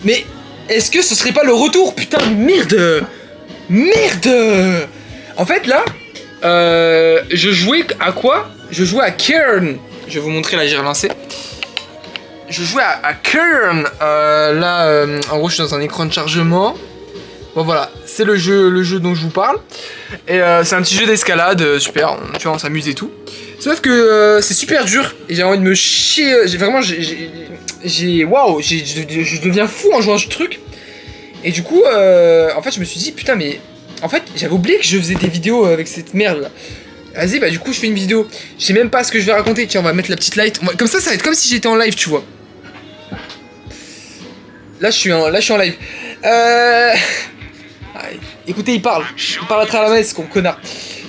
Mais est-ce que ce serait pas le retour? Putain, merde. Merde. En fait, là, je jouais à quoi? Je jouais à Kern. Je vais vous montrer, là, j'ai relancé. Je jouais à Kern. Là, en gros, je suis dans un écran de chargement. Bon, voilà, c'est le jeu dont je vous parle. Et c'est un petit jeu d'escalade, super, tu vois, on s'amuse et tout. Sauf que c'est super dur et j'ai envie de me chier. Waouh, je deviens fou en jouant à ce truc. Et du coup, en fait, je me suis dit, putain, mais en fait, j'avais oublié que je faisais des vidéos avec cette merde là. Vas-y, bah, du coup, je fais une vidéo. Je sais même pas ce que je vais raconter. Tiens, on va mettre la petite light. Comme ça va être comme si j'étais en live, tu vois. Là, je suis en live. Écoutez, il parle à travers la main, ce con connard.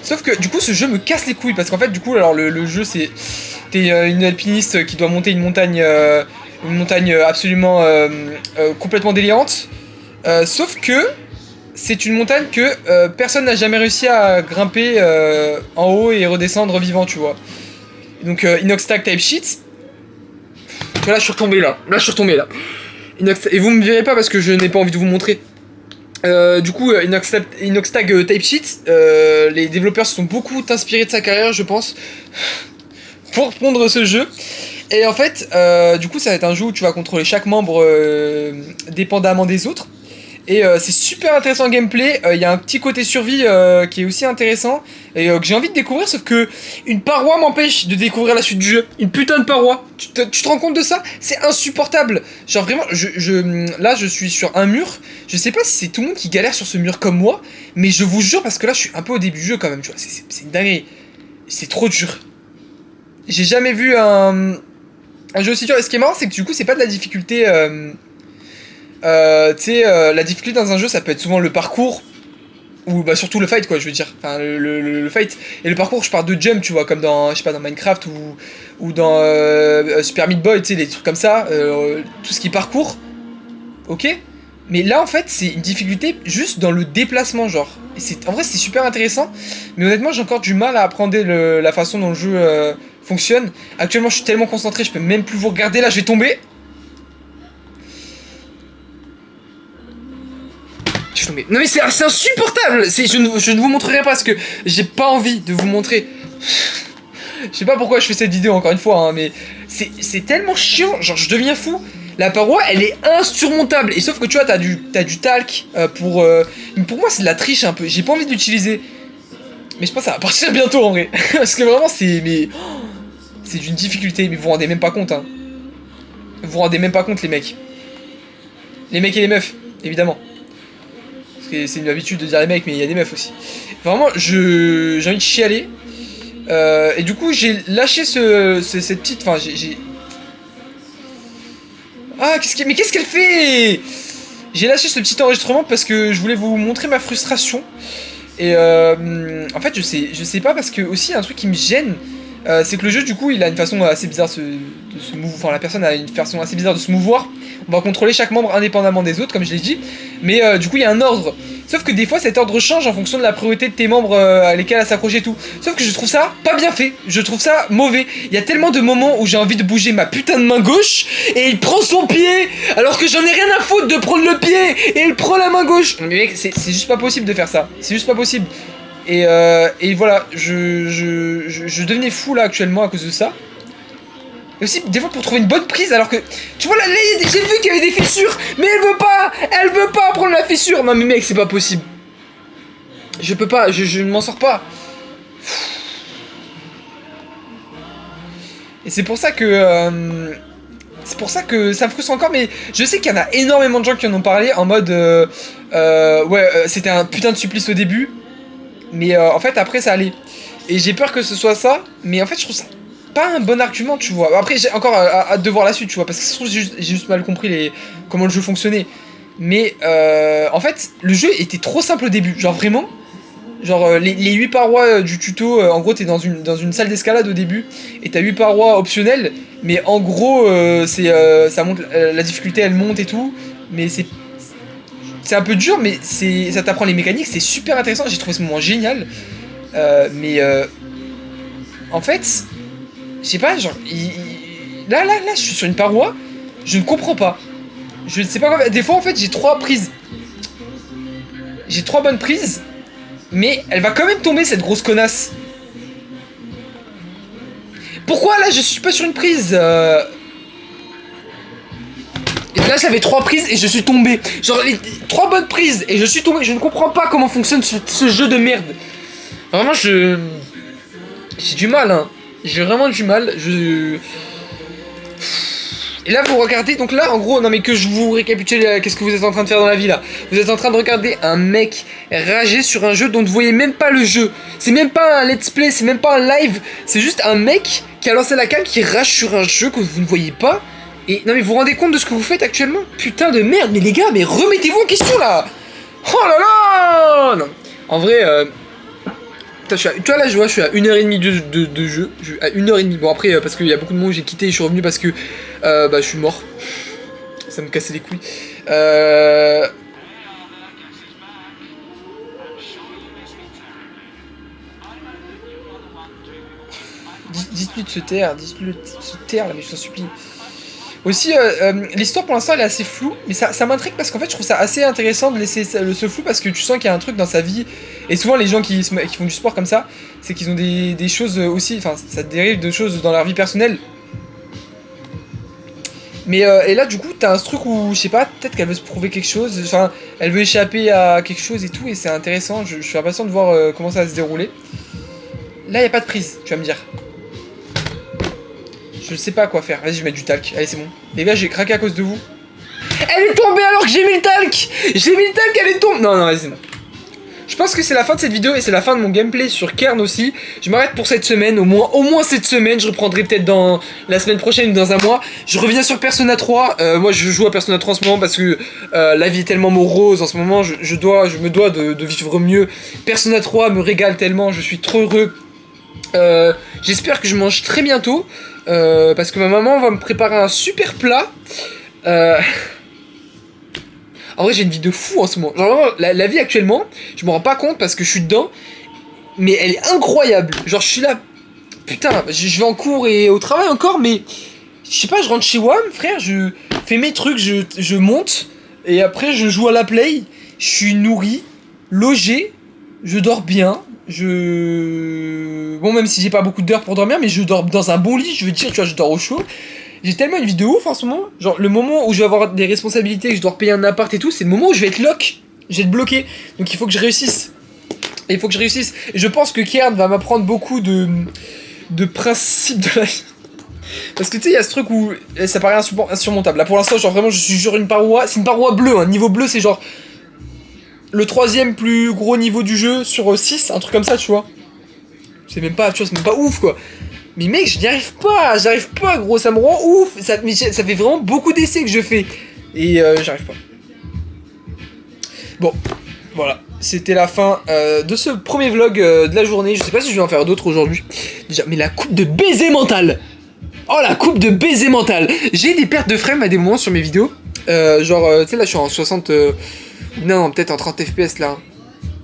Sauf que du coup, ce jeu me casse les couilles parce qu'en fait, du coup, alors le jeu, c'est t'es une alpiniste qui doit monter une montagne absolument complètement délirante. Sauf que c'est une montagne que personne n'a jamais réussi à grimper en haut et redescendre vivant, tu vois. Donc Inoxtag type shit. Là, je suis retombé là. Et vous me verrez pas parce que je n'ai pas envie de vous montrer. Du coup, Inoxtag type shit, les développeurs se sont beaucoup inspirés de sa carrière, je pense, pour pondre ce jeu. Et en fait, du coup, ça va être un jeu où tu vas contrôler chaque membre dépendamment des autres. Et c'est super intéressant en gameplay. Il y a un petit côté survie qui est aussi intéressant et que j'ai envie de découvrir, sauf que une paroi m'empêche de découvrir la suite du jeu. Une putain de paroi. Tu te rends compte de ça? C'est insupportable. Genre vraiment, là je suis sur un mur. Je sais pas si c'est tout le monde qui galère sur ce mur comme moi, mais je vous jure, parce que là je suis un peu au début du jeu quand même, tu vois. C'est une dinguerie. C'est trop dur. J'ai jamais vu un jeu aussi dur. Et ce qui est marrant, c'est que du coup, c'est pas de la difficulté. Tu sais, la difficulté dans un jeu, ça peut être souvent le parcours, ou bah surtout le fight, quoi, je veux dire. Enfin, le fight. Et le parcours, je parle de jump, tu vois, comme dans, je sais pas, dans Minecraft ou dans Super Meat Boy, tu sais, des trucs comme ça. Tout ce qui est parcours, ok. Mais là, en fait, c'est une difficulté juste dans le déplacement, genre. Et en vrai, c'est super intéressant. Mais honnêtement, j'ai encore du mal à appréhender la façon dont le jeu fonctionne. Actuellement, je suis tellement concentré, je peux même plus vous regarder. Là, je vais tomber. Je suis tombé. Non mais c'est insupportable. Je ne vous montrerai pas parce que j'ai pas envie de vous montrer. Je sais pas pourquoi je fais cette vidéo encore une fois, hein, mais c'est tellement chiant. Genre, je deviens fou. La paroi, elle est insurmontable. Et sauf que tu vois, t'as du talc pour moi, c'est de la triche un peu. J'ai pas envie de l'utiliser. Mais je pense que ça va partir bientôt en vrai. Parce que vraiment, c'est d'une difficulté. Mais vous vous rendez même pas compte, hein. Vous vous rendez même pas compte, les mecs. Les mecs et les meufs, évidemment. C'est une habitude de dire les mecs, mais il y a des meufs aussi. Vraiment, j'ai envie de chialer. Et du coup, j'ai lâché cette petite... Enfin, j'ai... Ah, mais qu'est-ce qu'elle fait? J'ai lâché ce petit enregistrement parce que je voulais vous montrer ma frustration. Et en fait, je sais pas, parce que aussi, il y a un truc qui me gêne. C'est que le jeu, du coup, il a une façon assez bizarre de se mouvoir. Enfin, la personne a une façon assez bizarre de se mouvoir. On va contrôler chaque membre indépendamment des autres, comme je l'ai dit. Mais du coup, il y a un ordre. Sauf que des fois, cet ordre change en fonction de la priorité de tes membres à lesquels à s'accrocher et tout. Sauf que je trouve ça pas bien fait. Je trouve ça mauvais. Il y a tellement de moments où j'ai envie de bouger ma putain de main gauche et il prend son pied alors que j'en ai rien à foutre de prendre le pied et il prend la main gauche. Mais mec, c'est juste pas possible de faire ça. C'est juste pas possible. Et voilà, je devenais fou là actuellement à cause de ça. Et aussi, des fois, pour trouver une bonne prise, alors que... Tu vois, là j'ai vu qu'il y avait des fissures, mais elle veut pas prendre la fissure. Non mais mec, c'est pas possible. Je peux pas, je ne m'en sors pas. Et c'est pour ça que... ça me frustre encore, mais je sais qu'il y en a énormément de gens qui en ont parlé en mode... c'était un putain de supplice au début. Mais en fait, après, ça allait. Et j'ai peur que ce soit ça, mais en fait, je trouve ça pas un bon argument, tu vois. Après, j'ai encore hâte de voir la suite, tu vois, parce que je trouve que j'ai juste mal compris comment le jeu fonctionnait. Mais en fait, le jeu était trop simple au début, genre vraiment. Genre les 8 parois du tuto, en gros t'es dans une salle d'escalade au début, et t'as 8 parois optionnelles, mais en gros ça monte, la difficulté elle monte et tout, mais c'est un peu dur, mais ça t'apprend les mécaniques, c'est super intéressant, j'ai trouvé ce moment génial. Mais en fait, je sais pas, genre, là, je suis sur une paroi, je ne comprends pas. Je ne sais pas quoi faire. Des fois, en fait, j'ai 3 prises. J'ai 3 bonnes prises. Mais elle va quand même tomber, cette grosse connasse. Pourquoi là, je suis pas sur une prise Et là, j'avais 3 prises et je suis tombé. Genre, les 3 bonnes prises et je suis tombé. Je ne comprends pas comment fonctionne ce jeu de merde. Vraiment, j'ai du mal, hein. J'ai vraiment du mal. Et là, vous regardez, donc là, en gros, non mais que je vous récapitule, qu'est-ce que vous êtes en train de faire dans la vie, là. Vous êtes en train de regarder un mec rager sur un jeu dont vous voyez même pas le jeu. C'est même pas un let's play, c'est même pas un live. C'est juste un mec qui a lancé la cam, qui rage sur un jeu que vous ne voyez pas. Et non mais vous vous rendez compte de ce que vous faites actuellement? Putain de merde, mais les gars, mais remettez-vous en question, là. Oh là là. Non. En vrai, putain, tu vois là, je suis à 1h30 de jeu. Je suis à 1h30. Bon, après, parce qu'il y a beaucoup de monde, j'ai quitté et je suis revenu parce que bah, je suis mort. Ça me cassait les couilles. Dites-lui de se taire, dites-lui de se taire là, mais je t'en supplie. Aussi, l'histoire pour l'instant elle est assez floue, mais ça m'intrigue parce qu'en fait je trouve ça assez intéressant de laisser ce flou parce que tu sens qu'il y a un truc dans sa vie. Et souvent les gens qui font du sport comme ça, c'est qu'ils ont des choses aussi, enfin ça dérive de choses dans leur vie personnelle. Mais et là du coup t'as un truc où, je sais pas, peut-être qu'elle veut se prouver quelque chose, enfin elle veut échapper à quelque chose et tout, et c'est intéressant, je suis impatient de voir comment ça va se dérouler. Là y a pas de prise, tu vas me dire. Je sais pas quoi faire. Vas-y, je vais mettre du talc. Allez, c'est bon. Les gars, j'ai craqué à cause de vous. Elle est tombée alors que j'ai mis le talc. J'ai mis le talc, elle est tombée. Non, vas-y, c'est bon. Je pense que c'est la fin de cette vidéo et c'est la fin de mon gameplay sur Kern aussi. Je m'arrête pour cette semaine, au moins cette semaine. Je reprendrai peut-être dans la semaine prochaine ou dans un mois. Je reviens sur Persona 3. Moi, je joue à Persona 3 en ce moment parce que la vie est tellement morose en ce moment. Je me dois de vivre mieux. Persona 3 me régale tellement. Je suis trop heureux. J'espère que je mange très bientôt. Parce que ma maman va me préparer un super plat. En vrai, j'ai une vie de fou en ce moment. Genre, vraiment, la vie actuellement, je me rends pas compte parce que je suis dedans. Mais elle est incroyable. Genre, je suis là. Putain, je vais en cours et au travail encore, mais je sais pas, je rentre chez WAM, frère, je fais mes trucs, je monte. Et après, je joue à la play. Je suis nourri, logé, je dors bien. Bon, même si j'ai pas beaucoup d'heures pour dormir, mais je dors dans un bon lit, je veux dire, tu vois, je dors au chaud. J'ai tellement une vie de ouf en ce moment. Genre, le moment où je vais avoir des responsabilités, que je dois repayer un appart et tout, c'est le moment où je vais être lock. Je vais être bloqué. Donc il faut que je réussisse. Et il faut que je réussisse. Et je pense que Kern va m'apprendre beaucoup de principes de la vie. Parce que tu sais, il y a ce truc où ça paraît insurmontable. Là, pour l'instant, genre vraiment, je suis sur une paroi. C'est une paroi bleue, hein. Niveau bleu, c'est genre le 3ème plus gros niveau du jeu sur 6, un truc comme ça, tu vois. C'est même pas, tu vois, c'est même pas ouf, quoi. Mais mec, j'arrive pas, gros, ça me rend ouf. Ça fait vraiment beaucoup d'essais que je fais. Et j'arrive pas. Bon, voilà. C'était la fin de ce premier vlog de la journée. Je sais pas si je vais en faire d'autres aujourd'hui. Déjà, mais la coupe de baiser mental. Oh, la coupe de baiser mental. J'ai des pertes de frame à des moments sur mes vidéos. Genre, tu sais, là, je suis en 60... non, peut-être en 30 FPS, là.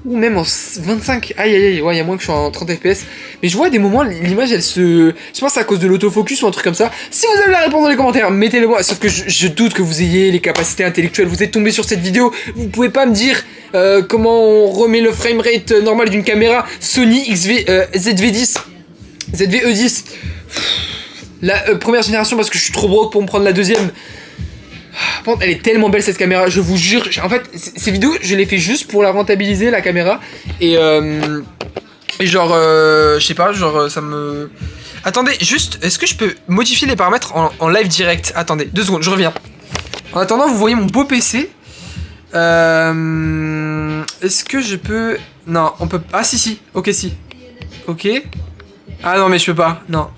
Ou même en 25, aïe, ouais, il y a moins que je suis en 30 FPS. Mais je vois à des moments, l'image elle se... Je pense à cause de l'autofocus ou un truc comme ça. Si vous avez la réponse dans les commentaires, mettez-le moi. Sauf que je doute que vous ayez les capacités intellectuelles. Vous êtes tombé sur cette vidéo, vous pouvez pas me dire comment on remet le framerate normal d'une caméra Sony ZV-10. ZV-E10. La première génération parce que je suis trop broke pour me prendre la deuxième. Par contre, elle est tellement belle cette caméra, je vous jure. En fait, ces vidéos, je les fais juste pour la rentabiliser, la caméra. Et genre, je sais pas, genre, ça me... Attendez, juste, est-ce que je peux modifier les paramètres en live direct? Attendez, 2 secondes, je reviens. En attendant, vous voyez mon beau PC. Est-ce que je peux... Non, on peut... Ah, si, ok, si. Ok. Ah non, mais je peux pas, non.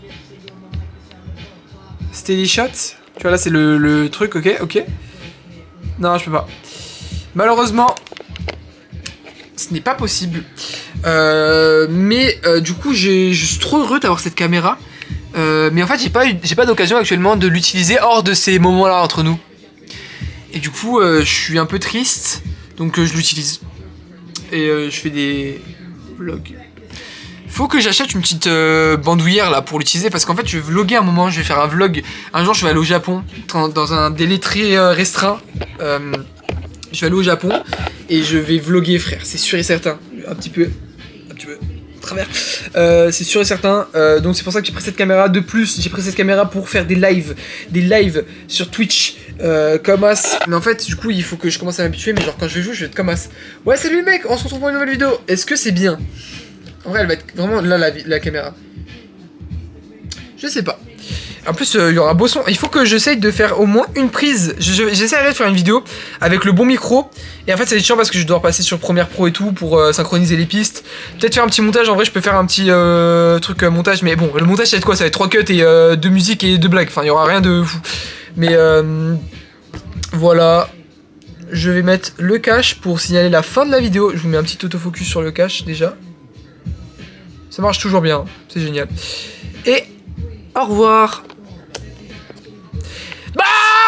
Steady shot. Tu vois là c'est le truc, ok. Non, je peux pas. Malheureusement, ce n'est pas possible. Mais du coup, je suis trop heureux d'avoir cette caméra. Mais en fait, j'ai pas d'occasion actuellement de l'utiliser hors de ces moments-là entre nous. Et du coup, je suis un peu triste. Donc je l'utilise. Et je fais des vlogs. faut que j'achète une petite bandoulière là pour l'utiliser parce qu'en fait je vais vlogger un moment, je vais faire un vlog. Un jour je vais aller au Japon dans un délai très restreint. Je vais aller au Japon et je vais vlogger, frère, c'est sûr et certain. Un petit peu travers. C'est sûr et certain. Donc c'est pour ça que j'ai pris cette caméra. De plus, j'ai pris cette caméra pour faire des lives sur Twitch comme as. Mais en fait, du coup, il faut que je commence à m'habituer. Mais genre, quand je vais jouer, je vais être comme as. Ouais, salut mec, on se retrouve pour une nouvelle vidéo. Est-ce que c'est bien? En vrai, elle va être vraiment là, la caméra. Je sais pas. En plus, il y aura un beau son. Il faut que j'essaye de faire au moins une prise. J'essaierai de faire une vidéo avec le bon micro. Et en fait, c'est chiant parce que je dois repasser sur Premiere Pro et tout pour synchroniser les pistes. Peut-être faire un petit montage. En vrai, je peux faire un petit truc montage. Mais bon, le montage, ça va être quoi? Ça va être 3 cuts et 2 musiques et 2 blagues. Enfin, il y aura rien de fou. Mais voilà. Je vais mettre le cache pour signaler la fin de la vidéo. Je vous mets un petit autofocus sur le cache déjà. Ça marche toujours bien. C'est génial. Et au revoir.